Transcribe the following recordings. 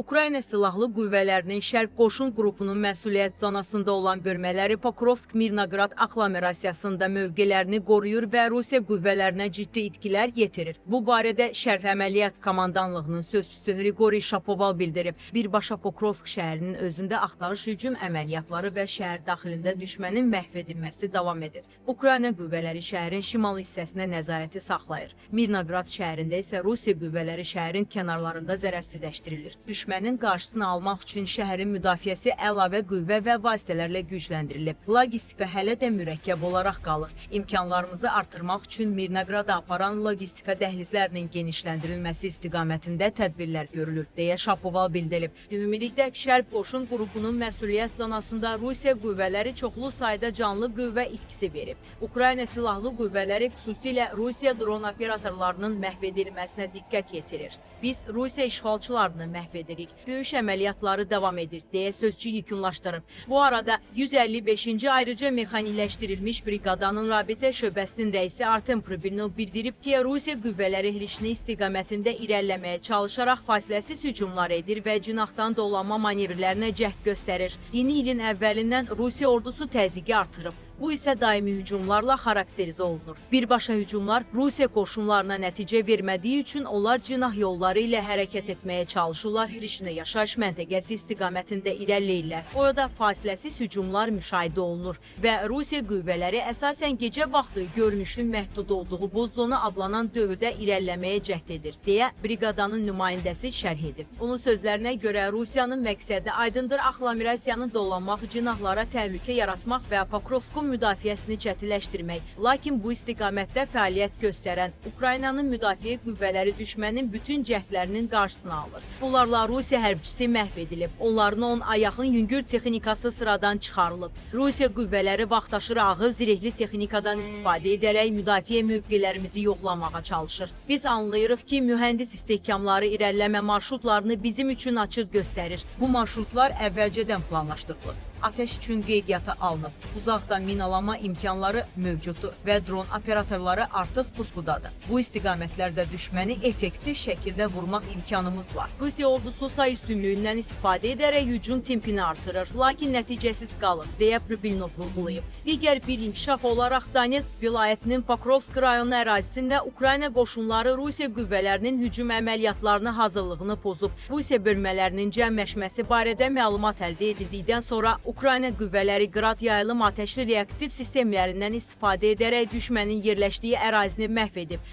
Ukrayna Silahlı Qüvvələrinin Şərq Qoşun qrupunun məsuliyyət zonasında olan bölmələri Pokrovsk-Mirnograd aqqlomerasiyasında mövqelərini qoruyur və Rusiya qüvvələrinə ciddi itkilər yetirir. Bu barədə Şərq Əməliyyat Komandanlığının sözçüsü Grigori Shapoval bildirib. Birbaşa Pokrovsk şəhərinin özündə axtarış hücum əməliyyatları və şəhər daxilində düşmənin məhv edilməsi davam edir. Ukrayna qüvvələri şəhərin şimal hissəsinə nəzarəti saxlayır. Mirnograd şəhərində isə Rusiya qüvvələri şəhərin kənarlarında zərərsizləşdirilir. Düşmənin qarşısını almaq üçün şəhərin müdafiəsi əlavə qüvvə və vasitələrlə gücləndirilib. Logistika hələ də mürəkkəb olaraq qalır. İmkanlarımızı artırmaq üçün Mirnograda aparan logistika dəhlizlərinin genişləndirilməsi istiqamətində tədbirlər görülür, deyə Shapoval bildirib. Ümumilikdə Şərq Qoşun qrupunun məsuliyyət zonasında Rusiya qüvvələri çoxlu sayda canlı qüvvə itkisi verib. Ukrayna Silahlı Qüvvələri xüsusilə Rusiya dron operatorlarının məhv edilməsinə diqqət yetirir. Biz Rusiya işğalçılarını məhv edirik. Döyüş əməliyyatları davam edir, deyə sözçü yekunlaşdırıb. Bu arada 155-ci ayrıca mexaniləşdirilmiş briqadanın rabitə şöbəsinin rəisi Artem Pribinov bildirib ki, Rusiya qüvvələri Hrişni istiqamətində irəliləməyə çalışaraq fasiləsiz hücumlar edir və cinahdan dolanma manevrlərinə cəhd göstərir. Yeni ilin əvvəlindən Rusiya ordusu təzyiqi artırıb. Bu isə daimi hücumlarla xarakterizə olunur. Birbaşa hücumlar Rusiya qoşunlarına nəticə vermədiyi üçün onlar cinah yolları ilə hərəkət etməyə çalışırlar, Hrişni yaşayış məntəqəsi istiqamətində irəliləyirlər. Orada fasiləsiz hücumlar müşahidə olunur və Rusiya qüvvələri əsasən gecə vaxtı görünüşün məhdud olduğu bu zona adlanan dövrdə irəliləməyə cəhd edir, deyə briqadanın nümayəndəsi şərh edib. Onun sözlərinə görə Rusiyanın məqsədi aydındır aqqlomerasiyanı dolanmaq, cinahlara təhlükə yaratmaq və Pokrovskun müdafiəsini çətinləşdirmək. Lakin bu istiqamətdə fəaliyyət göstərən Ukraynanın müdafiə qüvvələri düşmənin bütün cəhdlərinin qarşısını alır. Bunlarla Rusiya hərbçisi məhv edilib. Onların 10 ayaqın yüngül texnikası sıradan çıxarılıb. Rusiya qüvvələri vaxtaşırı ağır zirehli texnikadan istifadə edərək müdafiə mövqelərimizi yoxlamağa çalışır. Biz anlayırıq ki, mühəndis istehkamları irəliləmə marşrutlarını bizim üçün açıq göstərir. Bu marşrutlar əvvəlcədən planlaşdırılıb. Ateş üçün qeydiyyata alınıb. Uzaqdan minalanma imkanları mövcuddur və dron operatorları artıq puskudadır. Bu istiqamətlərdə düşməni effektiv şəkildə vurmaq imkanımız var. Rusiya ordusu say üstünlüyündən istifadə edərək hücum tempini artırır, lakin nəticəsiz qalır, deyə Pribinov vurğulayıb. Digər bir inkişaf olaraq Donetsk vilayətinin Pokrovsk rayonu ərazisində Ukrayna qoşunları Rusiya qüvvələrinin hücum əməliyyatlarını hazırlığını pozub. Rusiya bölmələrinin cəmləşməsi barədə məlumat əldə edildikdən sonra Ukrayna qüvvələri qrad yayılım ateşli reaktiv sistemlərindən istifadə edərək düşmənin yerləşdiyi ərazini məhv edib.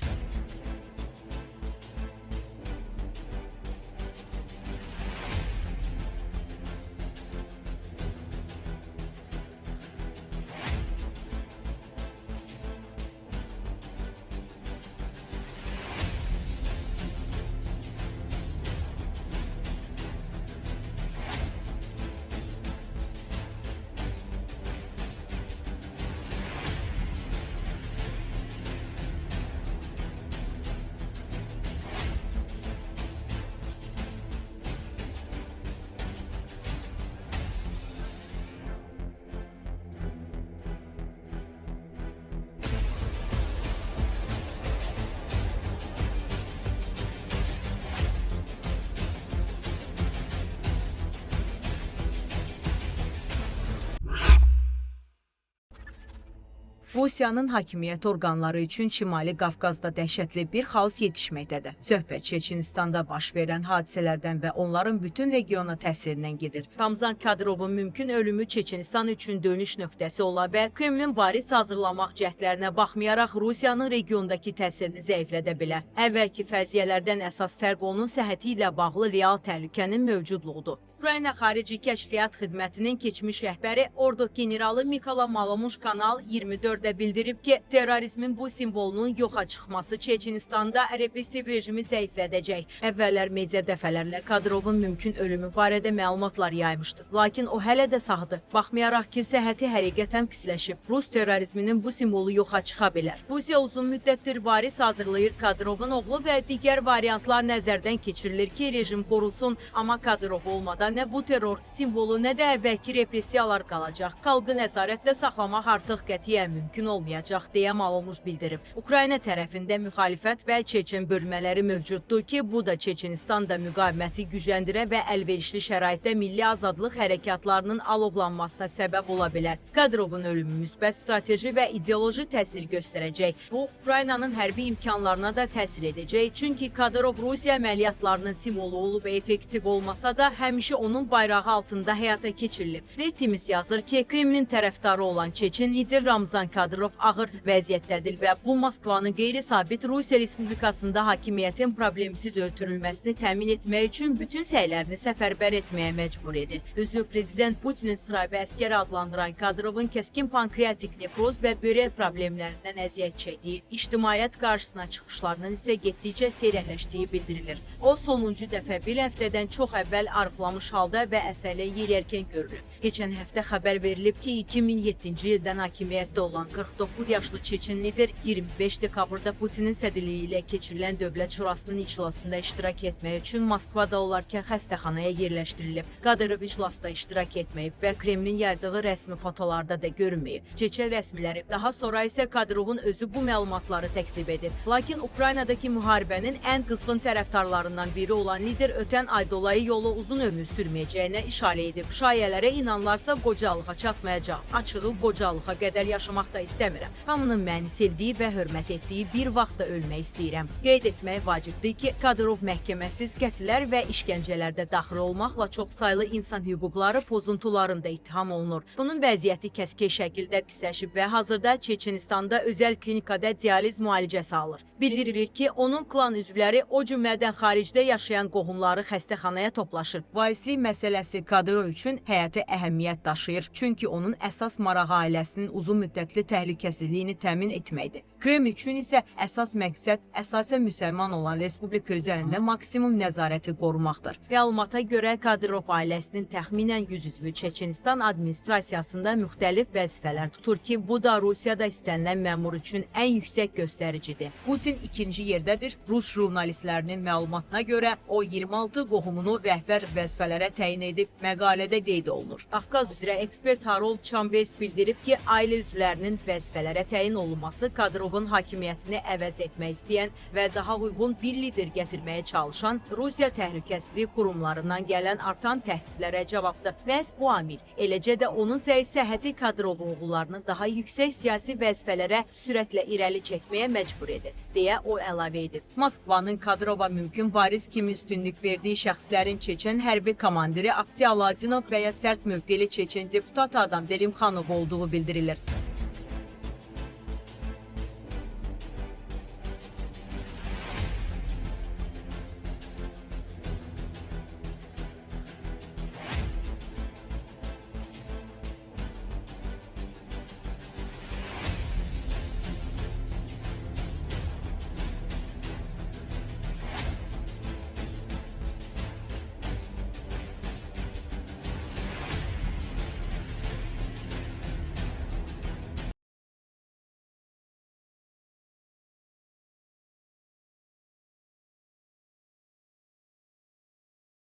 Rusiyanın hakimiyyət orqanları üçün Şimali Qafqazda dəhşətli bir xaos yetişməkdədir. Söhbət Çeçenistanda baş verən hadisələrdən və onların bütün regiona təsirindən gedir. Ramzan Kadyrovun mümkün ölümü Çeçenistan üçün dönüş nöqtəsi ola və Kremlin varis hazırlamaq cəhdlərinə baxmayaraq Rusiyanın regiondakı təsirini zəiflədə bilər. Əvvəlki fərziyyələrdən əsas fərq onun səhhəti ilə bağlı real təhlükənin mövcudluğudur. Ukrayna Xarici Kəşfiyyat Xidmətinin keçmiş rəhbəri Ordu generalı Mikola Malamuş Kanal 24-də bildirib ki, terrorizmin bu simvolunun yoxa çıxması Çeçenistanda repressiv rejimi zəiflədəcək. Əvvəllər media dəfələrlə Kadyrovun mümkün ölümü barədə məlumatlar yaymışdı. Lakin o hələ də sağdır. Baxmayaraq ki, səhhəti həqiqətən pisləşib. Rus terrorizminin bu simvolu yoxa çıxa bilər. Rusiya uzun müddətdir varis hazırlayır. Kadyrovun oğlu və digər variantlar nəzərdən keçirilir ki, rejim qorulsun, amma Kadyrov olmadan Azərbaycanda nə bu terror simvolu, nə də əvvəlki repressiyalar qalacaq. Xalqı nəzarətdə saxlamaq artıq qətiyyən mümkün olmayacaq, deyə Malumuş bildirib. Ukrayna tərəfində müxalifət və Çeçen bölmələri mövcuddur ki, bu da Çeçenistanda müqaviməti gücləndirə və əlverişli şəraitdə milli azadlıq hərəkatlarının alovlanmasına səbəb ola bilər. Kadirovun ölümü müsbət strateji və ideoloji təsir göstərəcək. Bu, Ukraynanın hərbi imkanlarına da təsir edəcək. Çünki Kadyrov Rusiya əməliyyatlarının simvolu olub effektiv olmasa da, həmişə onun bayrağı altında həyata keçirilib. Redtimis yazır ki, Kremlin tərəfdarı olan Çeçen lider Ramzan Kadyrov ağır vəziyyətdədir və bu Moskvanın qeyri-sabit Rusiya Respublikasında hakimiyyətin problemsiz ötürülməsini təmin etmək üçün bütün səylərini səfərbər etməyə məcbur edir. Özü Prezident Putinin sıravi əskər adlandıran Kadyrovun kəskin pankreatik nefroz və börək problemlərindən əziyyət çəkdiyi, ictimaiyyət qarşısına çıxışlarının isə getdikcə seyrəkləşdiyi bildirilir. O, sonuncu dəfə bir həftədən çox əvvəl arıqlamış halda və əsərlə yerərkən görülür. Keçən həftə xəbər verilib ki, 2007-ci ildən hakimiyyətdə olan 49 yaşlı Çeçen lider 25 dekabrda Putinin sədrliyi ilə keçirilən Dövlət Şurasının iclasında iştirak etmək üçün Moskvada olarkən xəstəxanaya yerləşdirilib. Kadyrov iclasda iştirak etməyib və Kremlin yaydığı rəsmi fotolarda da görünməyib. Çeçen rəsmiləri daha sonra isə Kadyrovun özü bu məlumatları təkzib edib. Lakin Ukraynadakı müharibənin ən qızğın tərəfdarlarından biri olan lider ötən ay dolayı yolu uzun ömür sürməyəcəyinə işarə edib. Şayələrə inanlarsa qocalığa çatmayacaq. Açığı qocalığa qədər yaşamaq da istəmirəm. Hamının məni sevdiyi və hörmət etdiyi bir vaxtda ölmək istəyirəm. Qeyd etmək vacibdir ki, Kadyrov məhkəməsiz qətllər və işgəncələrdə daxil olmaqla çoxsaylı insan hüquqları pozuntularında ittiham olunur. Bunun vəziyyəti kəskin şəkildə pisləşib və hazırda Çeçenistanda özəl klinikada dializ müalicəsi alır. Bildirilir ki, onun klan üzvləri, o cümlədən xaricdə yaşayan qohumları xəstəxanaya toplaşır. Varislik məsələsi Kadyrov üçün həyati əhəmiyyət daşıyır. Çünki onun əsas marağı ailəsinin uzun müddətli təhlükəsizliyini təmin etməkdir. Kreml üçün isə əsas məqsəd əsasən müsəlman olan respublika üzərində maksimum nəzarəti qorumaqdır. Məlumata görə Kadyrov ailəsinin təxminən 100 üzvü Çeçenistan administrasiyasında müxtəlif vəzifələr tutur ki, bu da Rusiyada istənilən məmur üçün ən yüksək göstəricidir. Putin ikinci yerdədir. Rus jurnalistlərinin məlumatına görə o 26 qohumunu rəhbər vəzifələrə təyin edib, məqalədə qeyd olunur. Qafqaz üzrə ekspert Harold Chambers bildirib ki, ailə üzvlərinin vəzifələrə təyin olunması Kadyrovun hakimiyyətini əvəz etmək istəyən və daha uyğun bir lider gətirməyə çalışan Rusiya təhlükəsizlik qurumlarından gələn artan təhdidlərə cavabdır. Məhz bu amil, eləcə də onun zəif səhhəti Kadyrov oğullarını daha yüksək siyasi vəzifələrə sürətlə irəli çəkməyə məcbur edir, deyə o əlavə edib. Moskvanın Kadyrova mümkün varis kimi üstünlük verdiyi şəxslərin Çeçen hərbi komandiri Aktay Aladinov və ya sərt mövqeli Çeçen deputat Adam Delimxanov olduğu bildirilir.